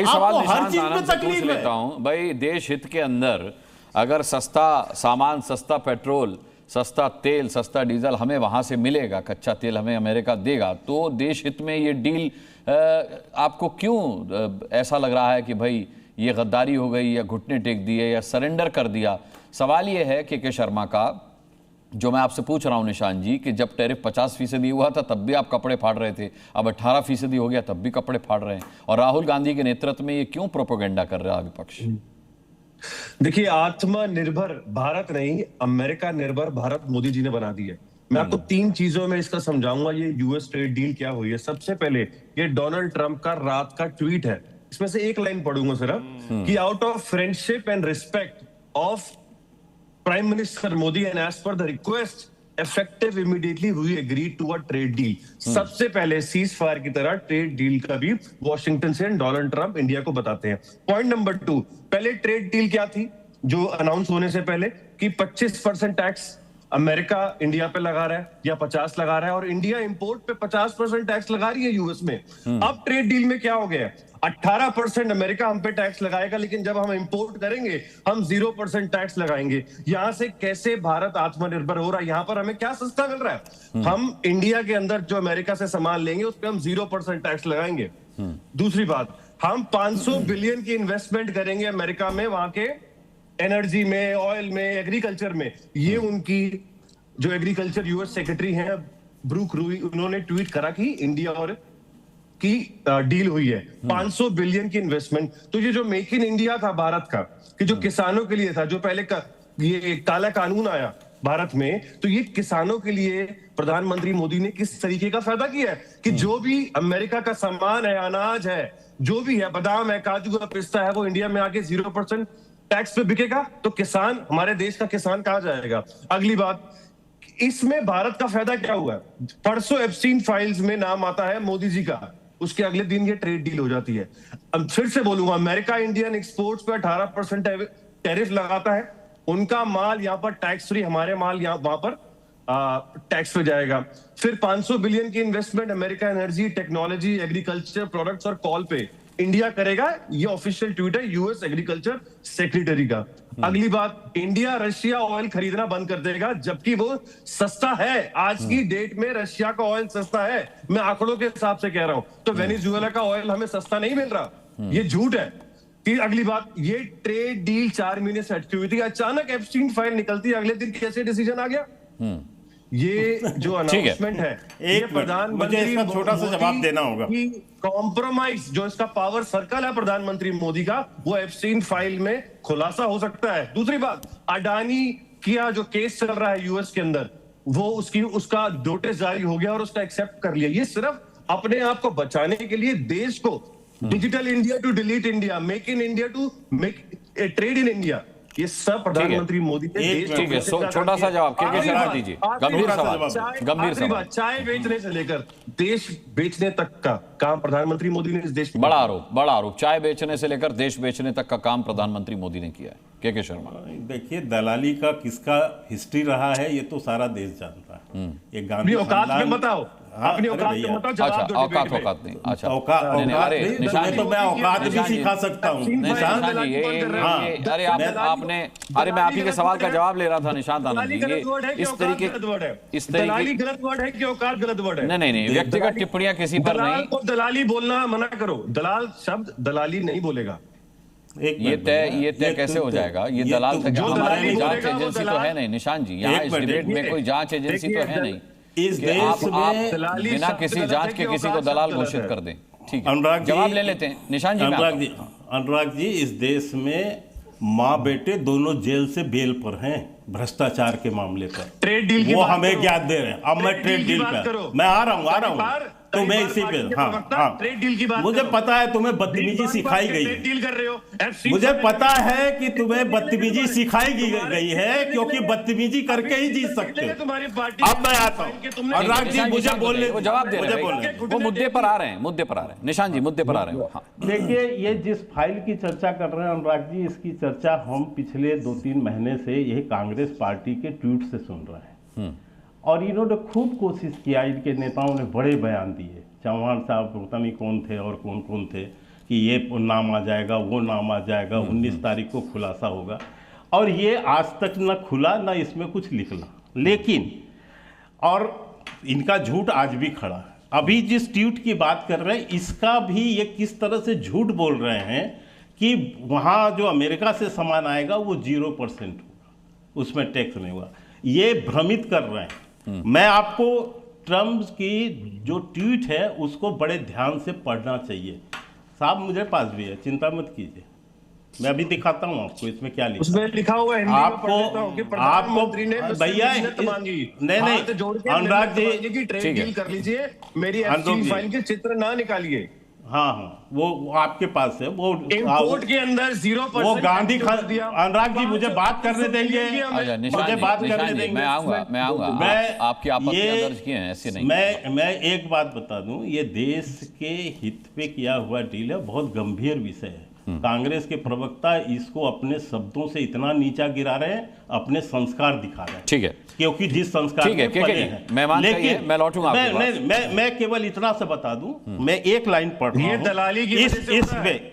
सवाल आपको हर निशांत चीज आनंद पे से पूछ तकलीफ लेता है। हूं भाई, देश हित के अंदर अगर सस्ता सामान, सस्ता पेट्रोल, सस्ता तेल, सस्ता डीजल हमें वहां से मिलेगा, कच्चा तेल हमें अमेरिका देगा, तो देश हित में ये डील आपको क्यों ऐसा लग रहा है कि भाई ये गद्दारी हो गई, या घुटने टेक दिए, या सरेंडर कर दिया? सवाल ये है के शर्मा का, जो मैं आपसे पूछ रहा हूं निशांत जी, कि जब टैरिफ 50% हुआ था तब भी आप कपड़े फाड़ रहे थे, अब 18% हो गया तब भी कपड़े फाड़ रहे हैं, और राहुल गांधी के नेतृत्व में ये क्यों प्रोपेगेंडा कर रहा है विपक्ष? देखिए, आत्मनिर्भर भारत नहीं, अमेरिका निर्भर भारत मोदी जी ने बना दी है। मैं आपको 3 चीजों में इसका समझाऊंगा ये यूएस ट्रेड डील क्या हुई है। सबसे पहले ये डोनाल्ड ट्रंप का रात का ट्वीट है, इसमें से एक लाइन पढ़ूंगा सिर्फ कि out of friendship and respect of prime minister Modi and as per the request effective immediately we agree to a trade deal. सबसे पहले सीज फायर की तरह ट्रेड डील का भी वॉशिंगटन से डोनाल्ड ट्रंप इंडिया को बताते हैं। पॉइंट नंबर 2, पहले ट्रेड डील क्या थी जो अनाउंस होने से पहले, कि 25% टैक्स अमेरिका इंडिया पे लगा रहा है या 50 लगा रहा है, और इंडिया इंपोर्ट पे 50% टैक्स लगा रही है यूएस में। अब ट्रेड डील में क्या हो गया, 18% अमेरिका हम पे टैक्स लगाएगा, लेकिन जब हम इंपोर्ट करेंगे हम 0% टैक्स लगाएंगे। यहां से कैसे भारत आत्मनिर्भर हो रहा है? यहां पर हमें क्या सस्ता मिल रहा है? हम इंडिया के अंदर जो अमेरिका से सामान लेंगे उस पर हम 0% टैक्स लगाएंगे। दूसरी बात, हम 500 बिलियन की इन्वेस्टमेंट करेंगे अमेरिका में, वहां के एनर्जी में, ऑयल में, एग्रीकल्चर में। ये उनकी जो एग्रीकल्चर यूएस सेक्रेटरी हैं ब्रूक रूई, उन्होंने ट्वीट करा कि इंडिया और की डील हुई है 500 बिलियन की इन्वेस्टमेंट। तो ये जो मेक इन इंडिया था भारत का, कि जो किसानों के लिए था, जो पहले ये काला कानून आया भारत में, तो ये किसानों के लिए प्रधानमंत्री मोदी ने किस तरीके का फायदा किया है कि जो भी अमेरिका का सामान है, अनाज है, जो भी है, बादाम है, काजू है, पिस्ता है, वो इंडिया में आके 0% टैक्स पे बिकेगा। तो किसान, हमारे देश का किसान कहां जाएगा? अगली बात, इसमें भारत का फायदा क्या हुआ है? परसों एप्स्टीन फाइल्स में नाम आता है मोदी जी का, उसके अगले दिन ये ट्रेड डील हो जाती है। अब फिर से बोलूंगा, अमेरिका इंडियन एक्सपोर्ट्स पे 18% टैरिफ लगाता है, उनका माल यहां पर टैक्स फ्री, हमारे माल यहां वहां पर टैक्स पे जाएगा। फिर 500 बिलियन की investment America energy, technology, agriculture products और कॉल पे इंडिया करेगा। ये ऑफिशियल ट्वीट है यूएस एग्रीकल्चर सेक्रेटरी का। अगली बात, इंडिया रशिया ऑयल खरीदना बंद कर देगा, जबकि वो सस्ता है। आज की डेट में रशिया का ऑयल सस्ता है, मैं आंकड़ों के हिसाब से कह रहा हूं। तो वेनेजुएला का ऑयल हमें सस्ता नहीं मिल रहा, ये झूठ है। फिर अगली बात, ये ट्रेड डील 4 महीने से अटकी हुई थी, अचानक एप्स्टीन फाइल निकलती है, अगले दिन कैसे डिसीजन आ गया? ये जो अनाउंसमेंट है, ये मुझे इसका छोटा सा जवाब देना होगा। कॉम्प्रोमाइज जो इसका पावर सर्कल है प्रधानमंत्री मोदी का, वो एप्स्टीन फाइल में खुलासा हो सकता है। दूसरी बात, अडानी किया जो केस चल रहा है यूएस के अंदर, वो उसका नोटिस जारी हो गया और उसका एक्सेप्ट कर लिया। ये सिर्फ अपने आप को बचाने के लिए, देश को digital India to delete India, make in India to make trade in India, ये सब प्रधानमंत्री मोदी ने देश। ठीक है, छोटा सा जवाब के शर्मा दीजिए। गंभीर सवाल, गंभीर सवाल। चाय बेचने से लेकर देश बेचने तक का काम प्रधानमंत्री मोदी ने इस देश में, बड़ा आरोप, चाय बेचने से लेकर देश बेचने तक का काम प्रधानमंत्री मोदी ने किया है। के शर्मा, देखिए, दलाली का किसका हिस्ट्री रहा है ये तो सारा देश जानता है। ये गांधी औकात में बताओ, अपनी औकात में बताओ, जवाब दो। औकात नहीं, अच्छा औकात निशांत तो मैं औकात भी सिखा सकता हूँ निशांत जी। अरे अरे मैं आप ही के सवाल का जवाब ले रहा था निशांत आनंद जी। इस तरीके दलाली गलत वर्ड है कि औकात गलत वर्ड है? नहीं, व्यक्तिगत टिप्पणियां किसी पर नहीं। दलाली बोलना मना करो, दलाल शब्द दलाली नहीं बोलेगा। ये तय कैसे हो जाएगा? ये दलाल हमारी जांच एजेंसी तो है नहीं निशांत जी, यहाँ इस डिबेट में कोई जांच एजेंसी तो है नहीं इस देश में बिना किसी जांच के किसी को दलाल घोषित कर दें। ठीक है, अनुराग जवाब ले लेते हैं निशांत जी। अनुराग जी, इस देश में माँ बेटे दोनों जेल से बेल पर हैं भ्रष्टाचार के मामले पर। ट्रेड डील की वो हमें ज्ञात दे रहे हैं। अब मैं ट्रेड डील पर मैं आ रहा हूँ तो मैं इसी पे ट्रेड डील की बात, मुझे पता है तुम्हें बदतमीजी सिखाई गई है। डील कर रहे हो, मुझे पता है कि तुम्हें बदतमीजी सिखाई गई है, क्योंकि बदतमीजी करके ही जीत सकते हो। तुम्हारी पार्टी। अब मैं आता हूँ अनुराग जी, मुझे बोलने, वो जवाब दे रहे हैं, वो मुद्दे पर आ रहे हैं। निशांत जी मुद्दे पर आ रहे हैं। देखिए, ये जिस फाइल की चर्चा कर रहे हैं अनुराग जी, इसकी चर्चा हम पिछले 2-3 महीने से यही कांग्रेस पार्टी के ट्वीट से सुन रहे हैं, और इन्होंने खूब कोशिश किया, इनके नेताओं ने बड़े बयान दिए, चौहान साहब पता नहीं कौन थे और कौन कौन थे, कि ये नाम आ जाएगा, वो नाम आ जाएगा, 19 तारीख को खुलासा होगा, और ये आज तक न खुला न इसमें कुछ निकला। लेकिन और इनका झूठ आज भी खड़ा है। अभी जिस ट्वीट की बात कर रहे हैं, इसका भी ये किस तरह से झूठ बोल रहे हैं कि वहाँ जो अमेरिका से सामान आएगा वो 0% होगा, उसमें टैक्स नहीं होगा। ये भ्रमित कर रहे हैं। मैं आपको ट्रम्प की जो ट्वीट है उसको बड़े ध्यान से पढ़ना चाहिए। साहब मुझे पास भी है, चिंता मत कीजिए, मैं अभी दिखाता हूँ आपको इसमें क्या लिखा। उसमें लिखा हुआ है, आपको भैया नहीं अनुराग जी की ट्रेड डील कर लीजिए, मेरी एक्सचेंज फाइल के चित्र ना निकालिए। हाँ, वो आपके पास है, वो इंपोर्ट के अंदर 0% वो गांधी अनुराग जी मुझे बात करने देंगे, मुझे बात करने देंगे। मैं आऊंगा मैं आपकी आपत्ति दर्ज किए हैं, ऐसे नहीं। मैं एक बात बता दूं, ये देश के हित पे किया हुआ डील है, बहुत गंभीर विषय है। कांग्रेस के प्रवक्ता इसको अपने शब्दों से इतना नीचा गिरा रहे हैं, अपने संस्कार दिखा रहे हैं। ठीक है, क्योंकि जिस संस्कार में पले हैं। लेकिन मैं लौटूंगा, मैं केवल इतना से बता दूं, मैं एक लाइन पढ़ रहा हूं दलाली की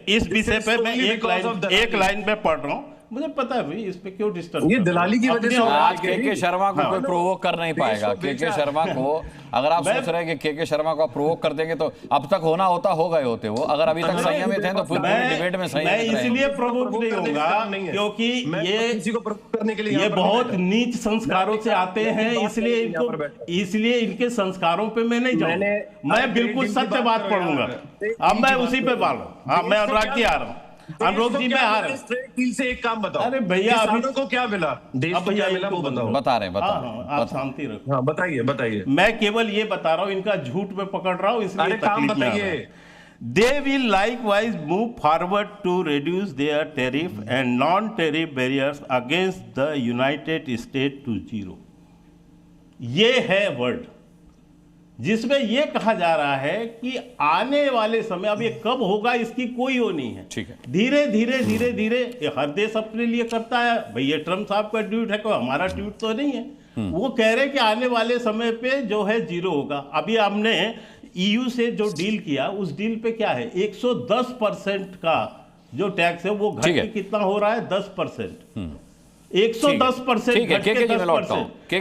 इस विषय पे मैं एक लाइन पे पढ़ रहा हूं। मुझे पता है भाई इस पे क्यों डिस्टर्ब, ये दलाली की वजह से आज के शर्मा को कोई प्रोवोक कर नहीं पाएगा। के शर्मा को अगर आप सोच रहे हैं कि के शर्मा को आप प्रोवोक कर देंगे तो अब तक होता हो गए होते वो, अगर अभी तक संयमित हैं तो पूरी डिबेट में मैं इसलिए प्रोवोक नहीं होगा क्योंकि ये किसी को प्रोवोक करने के लिए ये बहुत नीच संस्कारों से आते हैं, इसलिए इनके संस्कारों पे मैं नहीं जाऊंगा। मैं बिल्कुल सत्य बात पढ़ूंगा। अब मैं उसी पे बात हूँ। हाँ, मैं अनुराग जी आ रहा हूँ, अनुरोध जी मैं आ रहा हूँ। से एक काम बताओ, अरे भैया अभी को क्या मिला, देश को क्या मिला वो बताओ। बता रहे आप शांति रखो। हाँ बताइए। मैं केवल ये बता रहा हूँ, इनका झूठ में पकड़ रहा हूँ, इसलिए काम बताइए। They will likewise move forward to reduce their tariff and non-tariff barriers against the United States to 0। ये है वर्ड जिसमें यह कहा जा रहा है कि आने वाले समय, अब ये कब होगा इसकी कोई वो नहीं है। ठीक है, धीरे धीरे ये हर देश अपने लिए करता है। भाई ये ट्रम्प साहब का ट्वीट है, कोई हमारा ट्वीट तो नहीं है। वो कह रहे हैं कि आने वाले समय पे जो है 0 होगा। अभी हमने EU से जो डील किया, उस डील पे क्या है, 110% का जो टैक्स है वो घट के कितना हो रहा है, 10%। 110%।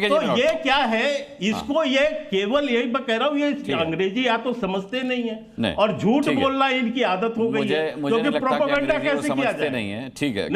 तो ये क्या है, इसको ये केवल यही मैं कह रहा हूँ, ये अंग्रेजी या तो समझते नहीं है और झूठ बोलना इनकी आदत हो गई है, क्योंकि प्रोपेगेंडा कैसे किया जाए। नहीं है। ठीक है।